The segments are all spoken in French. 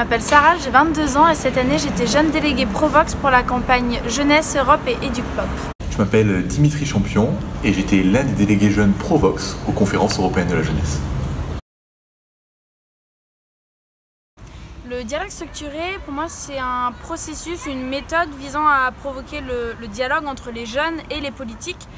m'appelle Sarah, j'ai 22 ans et cette année j'étais jeune déléguée Provox pour la campagne Jeunesse, Europe et EducPop. Je m'appelle Dimitri Champion et j'étais l'un des délégués jeunes Provox aux conférences européennes de la jeunesse. Le dialogue structuré, pour moi, c'est un processus, une méthode visant à provoquer le dialogue entre les jeunes et les politiques.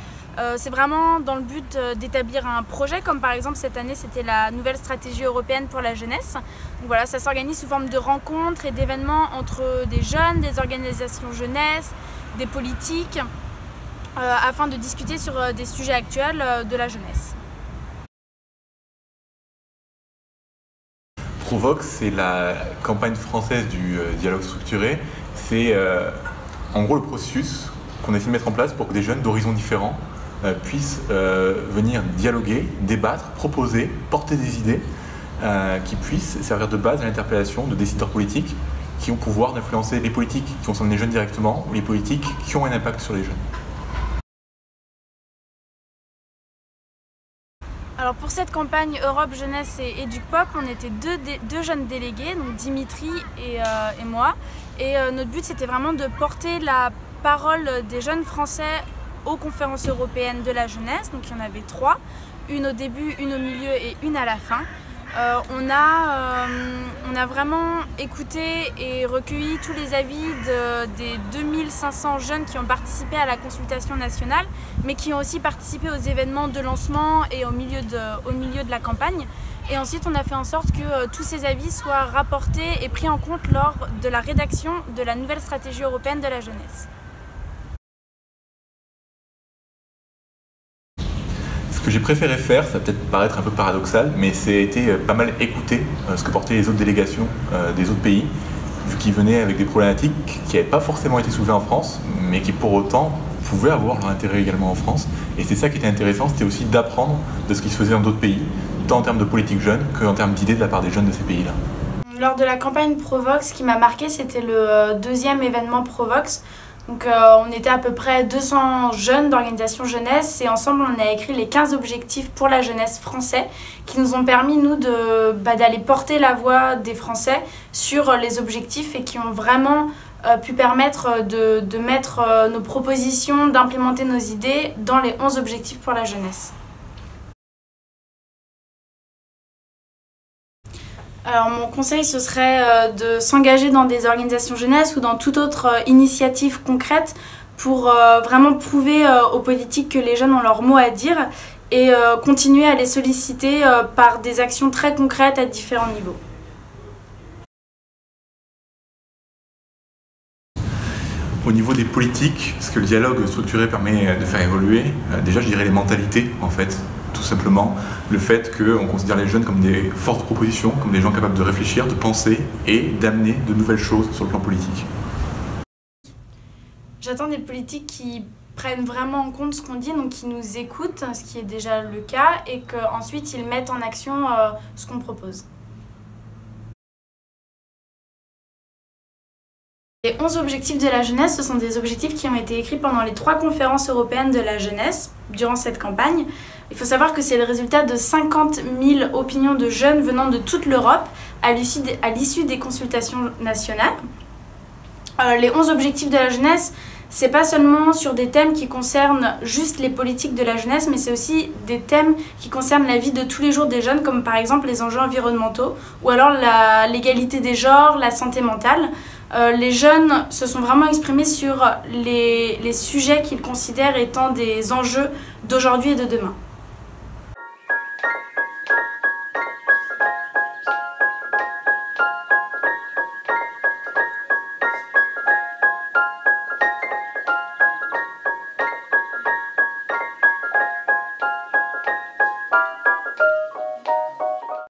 C'est vraiment dans le but d'établir un projet, comme par exemple cette année c'était la nouvelle stratégie européenne pour la jeunesse. Donc voilà, ça s'organise sous forme de rencontres et d'événements entre des jeunes, des organisations jeunesse, des politiques, afin de discuter sur des sujets actuels de la jeunesse. Provox, c'est la campagne française du dialogue structuré. C'est en gros le processus qu'on essaie de mettre en place pour que des jeunes d'horizons différents puissent venir dialoguer, débattre, proposer, porter des idées qui puissent servir de base à l'interpellation de décideurs politiques qui ont pouvoir d'influencer les politiques qui concernent les jeunes directement ou les politiques qui ont un impact sur les jeunes. Alors pour cette campagne Europe Jeunesse et EducPop, on était deux jeunes délégués, donc Dimitri et moi. Et notre but c'était vraiment de porter la parole des jeunes Français aux conférences européennes de la jeunesse. Donc il y en avait 3, une au début, une au milieu et une à la fin. On a vraiment écouté et recueilli tous les avis des 2500 jeunes qui ont participé à la consultation nationale, mais qui ont aussi participé aux événements de lancement et au milieu de la campagne. Et ensuite, on a fait en sorte que tous ces avis soient rapportés et pris en compte lors de la rédaction de la nouvelle stratégie européenne de la jeunesse. Ce que j'ai préféré faire, ça va peut-être paraître un peu paradoxal, mais c'était pas mal écouter ce que portaient les autres délégations des autres pays, vu qu'ils venaient avec des problématiques qui n'avaient pas forcément été soulevées en France, mais qui pour autant pouvaient avoir leur intérêt également en France. Et c'est ça qui était intéressant, c'était aussi d'apprendre de ce qui se faisait dans d'autres pays, tant en termes de politique jeune qu'en termes d'idées de la part des jeunes de ces pays-là. Lors de la campagne Provox, ce qui m'a marqué, c'était le deuxième événement Provox. Donc on était à peu près 200 jeunes d'organisation jeunesse et ensemble on a écrit les 15 objectifs pour la jeunesse français qui nous ont permis nous d'aller porter la voix des Français sur les objectifs et qui ont vraiment pu permettre de mettre nos propositions, d'implémenter nos idées dans les 11 objectifs pour la jeunesse. Alors mon conseil ce serait de s'engager dans des organisations jeunesse ou dans toute autre initiative concrète pour vraiment prouver aux politiques que les jeunes ont leur mot à dire et continuer à les solliciter par des actions très concrètes à différents niveaux. Au niveau des politiques, ce que le dialogue structuré permet de faire évoluer, déjà je dirais les mentalités en fait. Tout simplement le fait qu'on considère les jeunes comme des fortes propositions, comme des gens capables de réfléchir, de penser et d'amener de nouvelles choses sur le plan politique. J'attends des politiques qui prennent vraiment en compte ce qu'on dit, donc qui nous écoutent, ce qui est déjà le cas, et qu'ensuite ils mettent en action ce qu'on propose. Les 11 objectifs de la jeunesse, ce sont des objectifs qui ont été écrits pendant les 3 conférences européennes de la jeunesse durant cette campagne. Il faut savoir que c'est le résultat de 50 000 opinions de jeunes venant de toute l'Europe à l'issue des consultations nationales. Les 11 objectifs de la jeunesse, c'est pas seulement sur des thèmes qui concernent juste les politiques de la jeunesse, mais c'est aussi des thèmes qui concernent la vie de tous les jours des jeunes, comme par exemple les enjeux environnementaux, ou alors l'égalité des genres, la santé mentale. Les jeunes se sont vraiment exprimés sur les sujets qu'ils considèrent étant des enjeux d'aujourd'hui et de demain.